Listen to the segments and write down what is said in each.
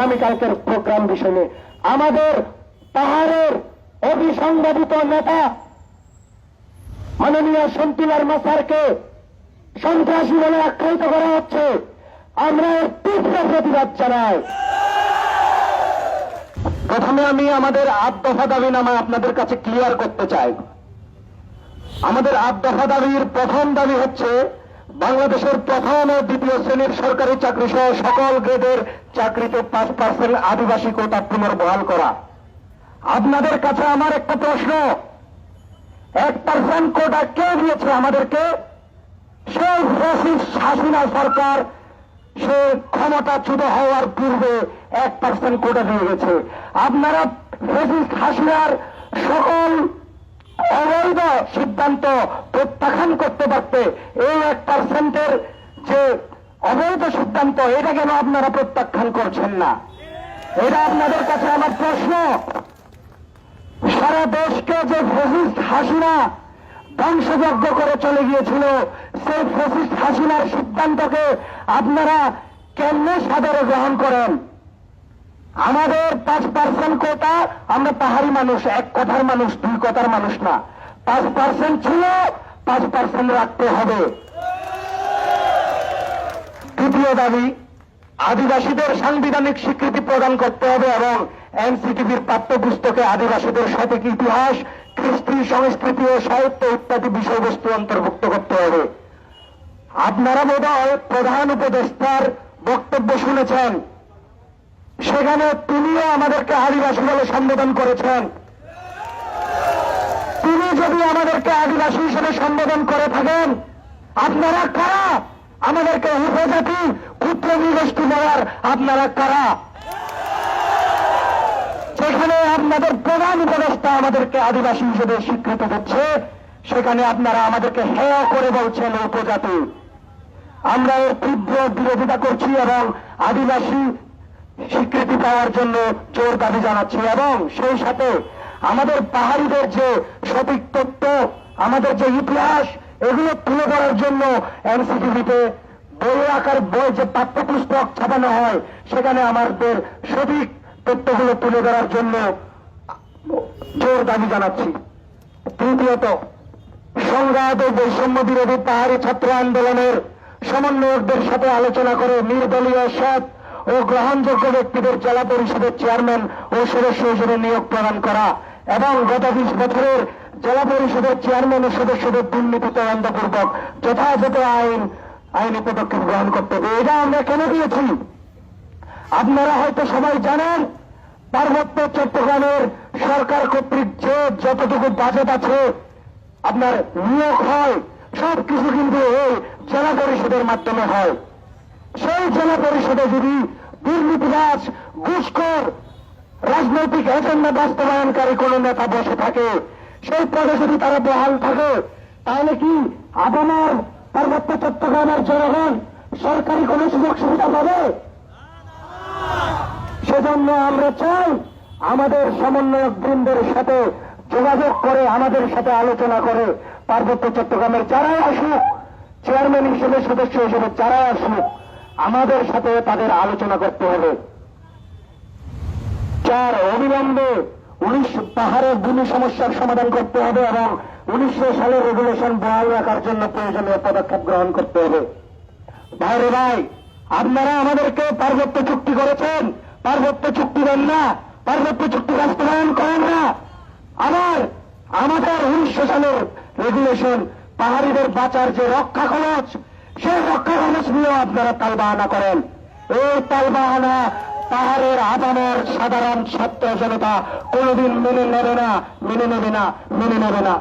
আগামীকালকের প্রোগ্রাম বিষয়ে আমাদের পাহাড়ের অভিসংবাদিত নেতা মাননীয় সন্তুলার মাসারকে সন্ত্রাসী বলে আখ্যায়িত করা হচ্ছে। আমরা এর তীব্র প্রতিবাদ জানাই। প্রথমে আমি আমাদের ৮ দফা দাবিনামা আপনাদের কাছে ক্লিয়ার করতে চাই। আমাদের ৮ দফা দাবির প্রথম দাবি হচ্ছে বাংলাদেশের প্রথম ও দ্বিতীয় শ্রেণীর সরকারি চাকরি সহ সকল গ্রেডের চাকরিতে 5% আদিবাসী কোটা পুনর্বহাল করা। আপনাদের কাছে আমার একটা প্রশ্ন, 1% কোটা কে দিয়েছে আমাদেরকে? সেই ফ্যাসিস্ট হাসিনা সরকার সে ক্ষমতাচ্যুত হওয়ার পূর্বে 1% কোটা দিয়ে গেছে। আপনারা ফ্যাসিস্ট হাসিনার সকল অবৈধ সিদ্ধান্ত প্রত্যাখ্যান করতে পারতে এই 1%-এর যে অবৈধ সিদ্ধান্ত এটা কেন আপনারা প্রত্যাখ্যান করছেন না? এটা আপনাদের কাছে আমার প্রশ্ন। সারা দেশকে যে ফ্যাসিস্ট হাসিনা ধ্বংসযজ্ঞ করে চলে গিয়েছিল, সেই ফ্যাসিস্ট হাসিনার সিদ্ধান্তকে আপনারা কেমনে সাদরে গ্রহণ করেন? আমাদের 5% কোটা, আমরা পাহাড়ি মানুষ, এক কথার মানুষ, দুই কথার মানুষ না। 5% ছিল, 5% রাখতে হবে। দ্বিতীয় দাবি, আদিবাসীদের সাংবিধানিক স্বীকৃতি প্রদান করতে হবে এবং এনসিটিভির পাঠ্যপুস্তকে আদিবাসীদের সঠিক ইতিহাস, কৃষ্টি, সংস্কৃতি ও সাহিত্য ইত্যাদি বিষয়বস্তু অন্তর্ভুক্ত করতে হবে। আপনারা বোধহয় প্রধান উপদেষ্টার বক্তব্য শুনেছেন, সেখানে তিনিও আমাদেরকে আদিবাসী বলে সম্বোধন করেছেন। তিনি যদি আমাদেরকে আদিবাসী হিসেবে সম্বোধন করে থাকেন, আপনারা কারা? আমাদেরকে উপজাতি, ক্ষুদ্র নৃগোষ্ঠী বলার আপনারা কারা? যেখানে আপনাদের প্রধান উপদেষ্টা আমাদেরকে আদিবাসী হিসেবে স্বীকৃত দিচ্ছে, সেখানে আপনারা আমাদেরকে হেয় করে বলছেন উপজাতি। আমরা এর তীব্র বিরোধিতা করছি এবং আদিবাসী স্বীকৃতি পাওয়ার জন্য জোর দাবি জানাচ্ছি এবং সেই সাথে আমাদের পাহাড়িদের যে সঠিক তথ্য, আমাদের যে ইতিহাস, এগুলো তুলে ধরার জন্য এনসিটিভিতে বই আকার বই যে পাঠ্যপুস্তক ছাপানো হয়, সেখানে আমাদের সঠিক তথ্যগুলো তুলে ধরার জন্য জোর দাবি জানাচ্ছি। তৃতীয়ত, সংঘাত ও বৈষম্য বিরোধী পাহাড়ি ছাত্র আন্দোলনের সমন্বয়কদের সাথে আলোচনা করে নির্দলীয় সৎ ও গ্রহণযোগ্য ব্যক্তিদের জেলা পরিষদের চেয়ারম্যান ও সদস্য হিসেবে নিয়োগ প্রদান করা এবং গত 20 বছরের জেলা পরিষদের চেয়ারম্যান ও সদস্যদের দুর্নীতি তদন্তপূর্বক যথাযথ আইনি পদক্ষেপ গ্রহণ করতে হবে। এটা আমরা কেন দিয়েছি? আপনারা হয়তো সবাই জানেন, পার্বত্য চট্টগ্রামের সরকার কর্তৃক যে যতটুকু বাজেট আছে আপনার নিয়োগ হয়, সবকিছু কিন্তু এই জেলা পরিষদের মাধ্যমে হয়। সেই জেলা পরিষদে যদি দুর্নীতিবাজ, ঘুষখোর, রাজনৈতিক এজেন্ডা বাস্তবায়নকারী কোন নেতা বসে থাকে, সেই পদে যদি তারা বহাল থাকে, তাহলে কি আপনার পার্বত্য চট্টগ্রামের জনগণ সরকারি কোন সুযোগ সুবিধা পাবে? সেজন্য আমরা চাই আমাদের সমন্বয়ক বৃন্দের সাথে যোগাযোগ করে, আমাদের সাথে আলোচনা করে পার্বত্য চট্টগ্রামের যারাই আসুক, চেয়ারম্যান হিসেবে, সদস্য হিসেবে যারাই আসুক, আমাদের সাথে তাদের আলোচনা করতে হবে। 4, অবিলম্বে 19 পাহাড়ের ভূমি সমস্যার সমাধান করতে হবে এবং 1900 সালের রেগুলেশন বহাল রাখার জন্য প্রয়োজনীয় পদক্ষেপ গ্রহণ করতে হবে। ভাইরে ভাই, আপনারা আমাদেরকে পার্বত্য চুক্তি করেছেন, পার্বত্য চুক্তি দেন না, পার্বত্য চুক্তি বাস্তবায়ন করেন না। আবার আমাদের 1900 সালের রেগুলেশন পাহাড়িদের বাঁচার যে রক্ষা কবচ, সেই রক্ষা কবচ নিয়েও আপনারা তালবাহানা করেন। এই তালবাহানা পাহাড়ের আপামর সাধারণ ছাত্র জনতা কোনদিন মেনে নেবে না, মেনে নেবে না, মেনে নেবে না।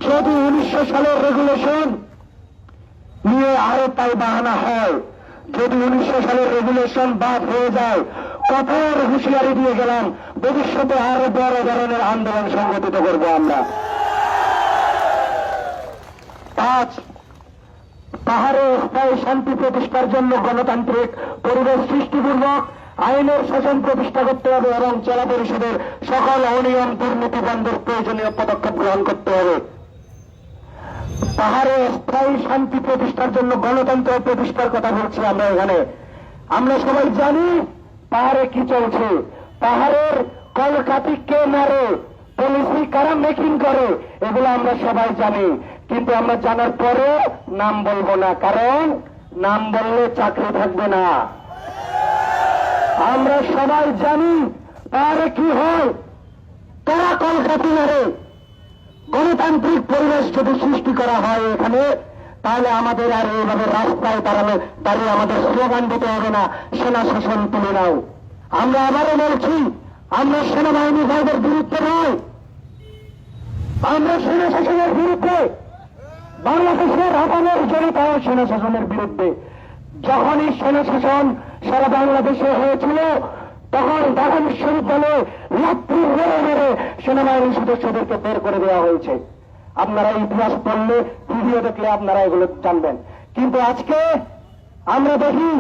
যদি 1900 সালের রেগুলেশন নিয়ে আরো তালবাহানা হয়, যদি 1900 সালের রেগুলেশন বাদ হয়ে যায়, কঠোর হুঁশিয়ারি দিয়ে গেলাম, ভবিষ্যতে আরো বড় ধরনের আন্দোলন সংগঠিত করব আমরা। 5, পাহাড়ে স্থায়ী শান্তি প্রতিষ্ঠার জন্য গণতান্ত্রিক পরিবেশ সৃষ্টিপূর্বক আইনের শাসন প্রতিষ্ঠা করতে হবে এবং জেলা পরিষদের সকল অনিয়ম, দুর্নীতি বন্ধের প্রয়োজনীয় পদক্ষেপ গ্রহণ করতে হবে। পাহাড়ে স্থায়ী শান্তি প্রতিষ্ঠার জন্য গণতন্ত্র প্রতিষ্ঠার কথা বলছি আমরা এখানে। আমরা সবাই জানি পাহাড়ে কি চলছে, পাহাড়ের কলকাতি কে মারে, পুলিশি কারা মেকিং করে, এগুলো আমরা সবাই জানি। কিন্তু আমরা জানার পরে নাম বলবো না, কারণ নাম বললে চাকরি থাকবে না। আমরা সবাই জানি পাহাড়ে কি হয়, কারা কলকাতি মারে। গণতান্ত্রিক পরিবেশ যদি সৃষ্টি করা হয় এখানে, তাহলে আমাদের আর এইভাবে রাস্তায় দাঁড়িয়ে আমাদের স্লোগান দিতে হবে না, সেনা শাসন তুলে নাও। আমরা আবারও বলছি, আমরা সেনাবাহিনী ভাইদের বিরুদ্ধে নয়, আমরা সেনা শাসনের বিরুদ্ধে, বাংলাদেশের আপামর জনতাও সেনা শাসনের বিরুদ্ধে। যখনই সেনা শাসন সারা বাংলাদেশে হয়েছিল, তখন ঢাকা বিশ্ববিদ্যালয়ে রাত্রি মেরে মেরে সেনাবাহিনীর সদস্যদেরকে বের করে দেওয়া হয়েছে। আপনারা ইতিহাস পড়লে, ভিডিও দেখলে আপনারা এগুলো জানবেন। কিন্তু আজকে আমরা দেখি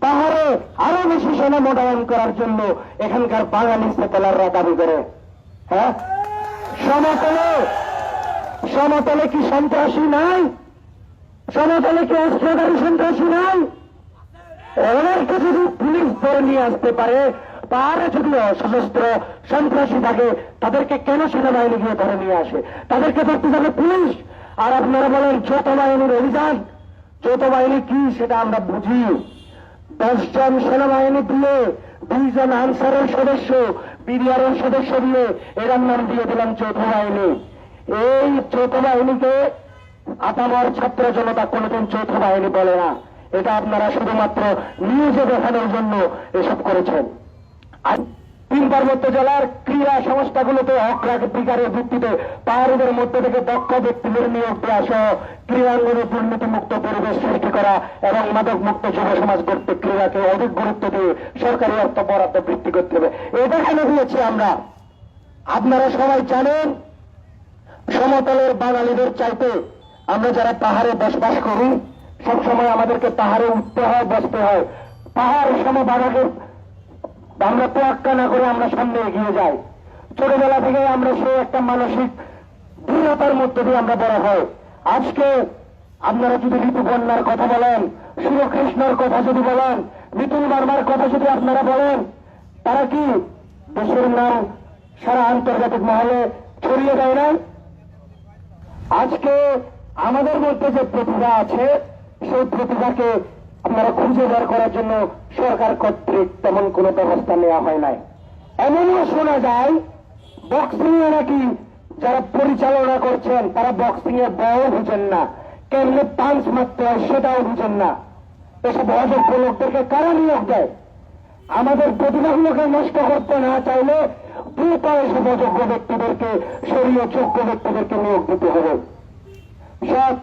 পাহাড়ে আরো বেশি সেনা মোতায়েন করার জন্য এখানকার বাঙালি সেটেলাররা দাবি করে। হ্যাঁ, সমতলে কি সন্ত্রাসী নাই? সমতলে কি অস্ত্রধারী সন্ত্রাসী নাই? ওদেরকে যদি পুলিশ ধরে নিয়ে আসতে পারে, পাহাড়ে যদি সশস্ত্র সন্ত্রাসী থাকে, তাদেরকে কেন সেনাবাহিনী গিয়ে ধরে নিয়ে আসে? তাদেরকে ধরতে যাবে পুলিশ। আর আপনারা বলেন যৌথ বাহিনীর অভিযান, যৌথ বাহিনী কি সেটা আমরা বুঝি। 10 জন সেনাবাহিনী দিয়ে 2 জন আনসারের সদস্য, বিডিআরের সদস্য দিয়ে এরার নাম দিয়ে দিলাম যৌথ বাহিনী। এই যৌথ বাহিনীকে আপামর ছাত্র জনতা কোনদিন যৌথ বাহিনী বলে না। এটা আপনারা শুধুমাত্র নিউজে দেখানোর জন্য এসব করেছেন। আর 3 পার্বত্য জেলার ক্রীড়া সংস্থাগুলোতে অগ্রাধিকারের ভিত্তিতে পাহাড়িদের মধ্যে থেকে দক্ষ ব্যক্তিদের নিয়োগ দেওয়া সহ ক্রীড়াঙ্গনে দুর্নীতিমুক্ত পরিবেশ সৃষ্টি করা এবং মাদক মুক্ত যুব সমাজ গড়তে ক্রীড়াকে অধিক গুরুত্ব দিয়ে সরকারি অর্থ বরাদ্দ বৃদ্ধি করতে হবে। এটা কেন দিয়েছি আমরা? আপনারা সবাই জানেন, সমতলের বাঙালিদের চাইতে আমরা যারা পাহাড়ে বসবাস করি, সবসময় আমাদেরকে পাহাড়ে উঠতে হয়, বসতে হয়। পাহাড় সমবাগাকে আমরা তোয়াক্কা না করে আমরা সামনে এগিয়ে যাই। ছোটবেলা থেকে আমরা সেই একটা মানসিক দৃঢ়তার মধ্যে দিয়ে আমরা বড় হয়। আজকে আপনারা যদি ঋতুপর্ণার কথা বলেন, শিবকৃষ্ণর কথা যদি বলেন, মিতুল বর্মার কথা যদি আপনারা বলেন, তারা কি দেশের নাম সারা আন্তর্জাতিক মহলে ছড়িয়ে দেয় নাই? আজকে আমাদের মধ্যে যে প্রতিভা আছে, সেই প্রতিভাকে আপনারা খুঁজে বের করার জন্য সরকার কর্তৃক তেমন কোনো ব্যবস্থা নেওয়া হয় নাই। এমনও শোনা যায় বক্সিং এ নাকি যারা পরিচালনা করছেন তারা বক্সিং এ বল বুঝেন না, কেমনে পাঞ্চ মারতে হয় সেটাও বুঝেন না। এসব অযোগ্য লোকদেরকে কারা নিয়োগ দেয়? আমাদের প্রতিভাগুলোকে নষ্ট করতে না চাইলে দ্রুত এসব অযোগ্য ব্যক্তিদেরকে সরিয়ে যোগ্য ব্যক্তিদেরকে নিয়োগ দিতে হবে। সব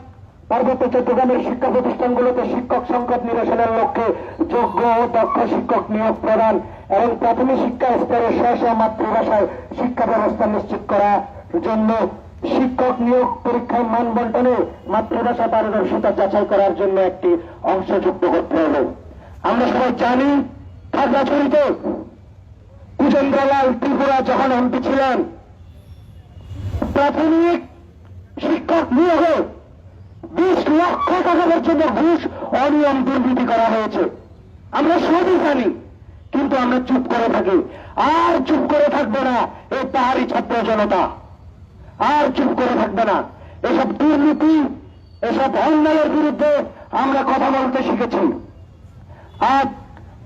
পার্বত্য চট্টগ্রামের শিক্ষা প্রতিষ্ঠানগুলোতে শিক্ষক সংকট নিরসনের লক্ষ্যে যোগ্য ও দক্ষ শিক্ষক নিয়োগ প্রদান এবং প্রাথমিক শিক্ষা স্তরে স্ব মাতৃভাষায় শিক্ষা ব্যবস্থা নিশ্চিত করার জন্য শিক্ষক নিয়োগ পরীক্ষায় মান বন্টনে মাতৃভাষা পারদর্শিতা যাচাই করার জন্য একটি অংশ যুক্ত করতে হবে। আমরা সবাই জানি, খাগড়াছড়িতে কুচেন্দ্রলাল ত্রিপুরা যখন এমপি ছিলেন, প্রাথমিক শিক্ষক নিয়োগে 20 লক্ষ টাকা পর্যন্ত ঘুষ, অনিয়ম, দুর্নীতি করা হয়েছে। আমরা সবই জানি, কিন্তু আমরা চুপ করে থাকি। আর চুপ করে থাকবে না এই পাহাড়ি ছাত্র জনতা, আর চুপ করে থাকবে না। এসব দুর্নীতি, এসব অন্যায়ের বিরুদ্ধে আমরা কথা বলতে শিখেছি। আজ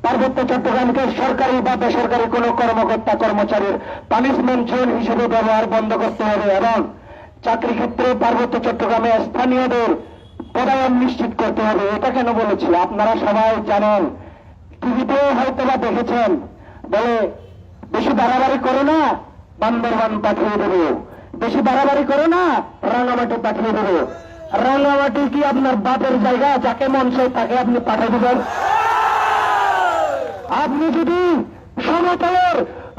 পার্বত্য চট্টগ্রামকে সরকারি বা বেসরকারি কোন কর্মকর্তা কর্মচারীর পানিশমেন্ট জোন হিসেবে ব্যবহার বন্ধ করতে হবে এবং চাকরি ক্ষেত্রে পার্বত্য চট্টগ্রামে স্থানীয়দের পদায়ন নিশ্চিত করতে হবে। এটা কেন বলেছি আপনারা সবাই জানেন, টিভিতেও হয়তো বা দেখেছেন। বলে বেশি বাড়াবাড়ি করো না, বান্দরবান পাঠিয়ে দেবো, বেশি বাড়াবাড়ি করো না, রাঙামাটি পাঠিয়ে দেবো। রাঙামাটি কি আপনার বাপের জায়গা? যাকে মন চায় তাকে আপনি পাঠিয়ে দেবেন। আপনি যদি সমতলের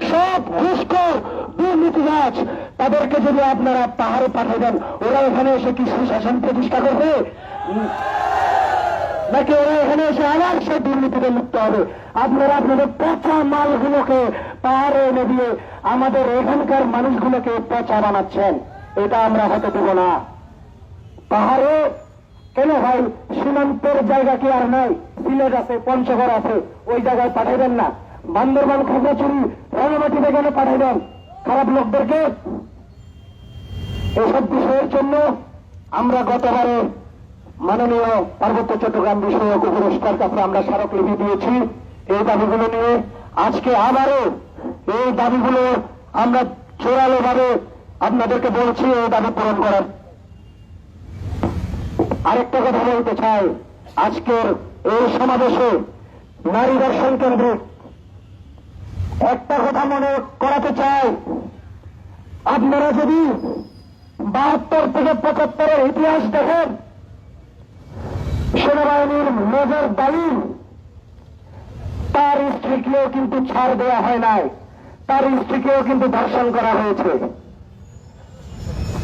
সব ঘুষখোর দুর্নীতিবাজ তাদেরকে যদি আপনারা পাহাড়ে পাঠিয়ে দেন, ওরা এখানে এসে কি সুশাসন প্রতিষ্ঠা করবে? নাকি ওরা এখানে এসে আবার সে দুর্নীতিতে লিপ্ত হবে? আপনারা আপনাদের পচা মালগুলোকে পাহাড়ে এনে দিয়ে আমাদের এখানকার মানুষগুলোকে পচা বানাচ্ছেন। এটা আমরা হতে দেব না। পাহাড়ে কেন ভাই, সীমান্তের জায়গা কি আর নাই? সিলেট আছে, পঞ্চগড় আছে, ওই জায়গায় পাঠাবেন না। বান্দরবান খাগড়াছড়ি রাঙামাটি এখানে পাঠিয়ে দেন খারাপ লোকদেরকে। এসব বিষয়ের জন্য আমরা গতবারে মাননীয় পার্বত্য চট্টগ্রাম বিষয়ক উপদেষ্টার কাছে আমরা স্মারকলিপি দিয়েছি এই দাবিগুলো নিয়ে। আজকে আবারও এই দাবিগুলো আমরা জোরালো ভাবে আপনাদেরকে বলছি এই দাবি পূরণ করার। আরেকটা কথা বলতে চাই, আজকের এই সমাবেশে নারী দর্শন কেন্দ্রিক একটা কথা মনে করাতে চাই, আপনারা যদি 72 থেকে 75-এর ইতিহাস দেখেন, সেনাবাহিনীর মেজর ডালিম তার স্ত্রীকেও কিন্তু ছাড় দেওয়া হয় নাই, তার স্ত্রীকেও কিন্তু ধর্ষণ করা হয়েছে।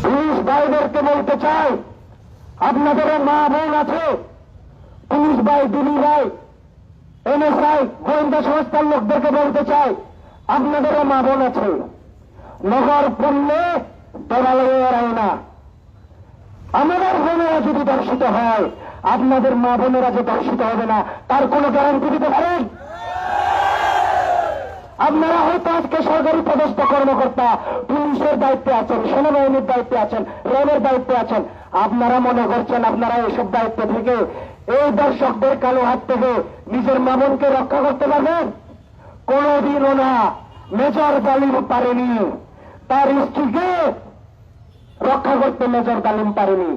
পুলিশ ভাইদেরকে বলতে চাই, আপনাদেরও মা বোন আছে, পুলিশ ভাই, ডিবি ভাই, এনএসআই গোয়েন্দা সংস্থার লোকদেরকে বলতে চাই, আপনাদেরও মা বোন আছে। নগর পড়লে দেবালয়ে এড়ায় না। আমাদের বোনেরা যদি দর্শিত হয়, আপনাদের মা বোনেরা যে দর্শিত হবে না তার কোনো গ্যারান্টি দিতে পারেন? আপনারা হয়তো আজকে সরকারি পদস্থ কর্মকর্তা, পুলিশের দায়িত্বে আছেন, সেনাবাহিনীর দায়িত্বে আছেন, রেলের দায়িত্বে আছেন, আপনারা মনে করছেন আপনারা এসব দায়িত্ব থেকে, এই দর্শকদের কালো হাত থেকে নিজের মা বোনকে রক্ষা করতে পারবেন? কোনদিনও না। মেজর ডালিম পারেনি, তার স্ত্রীকে রক্ষা করতে মেজর ডালিম পারেনি।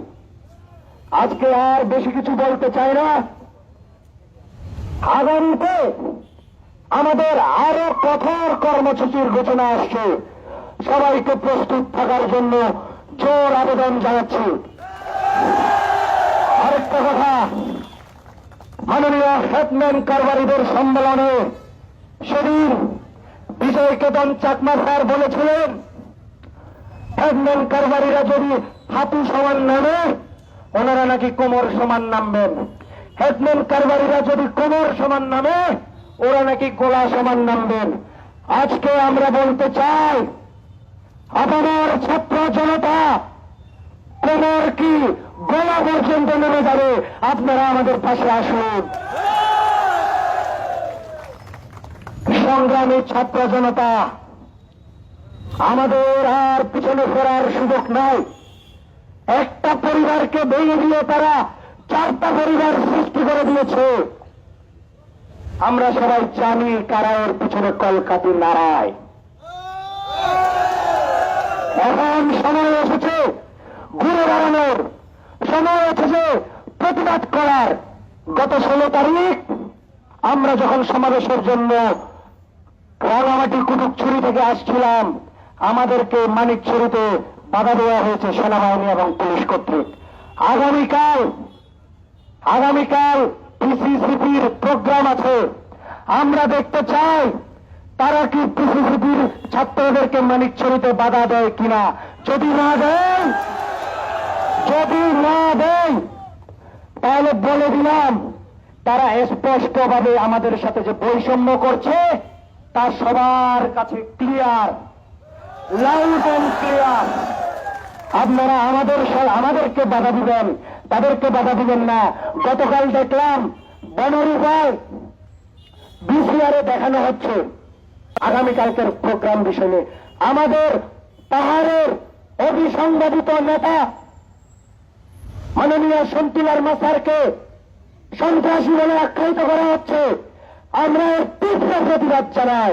আজকে আর বেশি কিছু বলতে চাই না। আগামীতে আমাদের আরো কঠোর কর্মসূচির ঘোষণা আসছে, সবাইকে প্রস্তুত থাকার জন্য জোর আবেদন জানাচ্ছি। আরেকটা কথা, মাননীয় হেডম্যান কারবারিদের সম্মেলনে সেদিন বিজয় কেতন চাকমা স্যার বলেছিলেন, হেডম্যান কারবারিরা যদি হাঁটু সমান নামে, ওনারা নাকি কোমর সমান নামবেন। হেডম্যান কারবারিরা যদি কোমর সমান নামে, ওরা নাকি গোলা সমান নামবেন। আজকে আমরা বলতে চাই, আপনার ছাত্র জনতা কোমর কি গোলা পর্যন্ত নেমে যাবে, আপনারা আমাদের পাশে আসুন। সংগ্রামী ছাত্র জনতা, আমাদের আর পিছনে ফেরার সুযোগ নাই। একটা পরিবারকে ভেঙে দিয়ে তারা 4টা পরিবার সৃষ্টি করে দিয়েছে। আমরা সবাই জানি কারা এর পিছনে কলকাতি নাড়ায়। এখন সময় এসেছে ঘুরে দাঁড়ানোর, সময় এসেছে প্রতিবাদ করার। গত 16 তারিখ আমরা যখন সমাবেশের জন্য রাঙামাটি কুটুকছড়ি থেকে আসছিলাম, আমাদেরকে মানিকছড়িতে বাধা দেওয়া হয়েছে সেনাবাহিনী এবং পুলিশ কর্তৃক। আগামীকাল পিসিসিপির প্রোগ্রাম আছে, আমরা দেখতে চাই তারা কি পিসিসিপির ছাত্রদেরকে মানিকছড়িতে বাধা দেয় কিনা। যদি না দেয় তাহলে বলে দিলাম, তারা স্পষ্টভাবে আমাদের সাথে যে বৈষম্য করছে তা সবার কাছে ক্লিয়ার, লাউড অ্যান্ড ক্লিয়ার। আপনারা আমাদেরকে বাধা দিবেন, তাদেরকে বাধা দিবেন না। গতকাল দেখলাম বনরূপায় বিসিআরে দেখানো হচ্ছে আগামীকালকের প্রোগ্রাম বিষয়ে। আমাদের পাহাড়ের অভিসংবাদিত নেতা মাননীয় শান্তিলাল মাসারকে সন্ত্রাসী বলে আখ্যায়িত করা হচ্ছে। আমরা এর তীব্র প্রতিবাদ জানাই।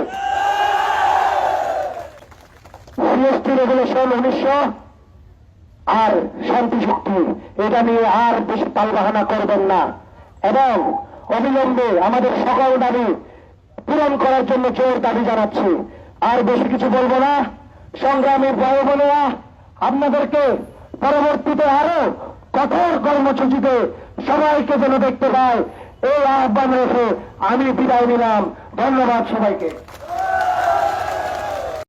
সিএসটি রেগুলেশন 1900 আর শান্তি চুক্তি, এটা নিয়ে আর বেশি তালবাহানা করবেন না এবং অবিলম্বে আমাদের সকল দাবি পূরণ করার জন্য জোর দাবি জানাচ্ছি। আর বেশি কিছু বলবো না। সংগ্রামী ভাই বোনেরা, আপনাদেরকে পরবর্তীতে আরো কঠোর কর্মসূচিতে সবাইকে যেন দেখতে পাই, এই আহ্বান রেখে আমি বিদায় নিলাম। ধন্যবাদ সবাইকে।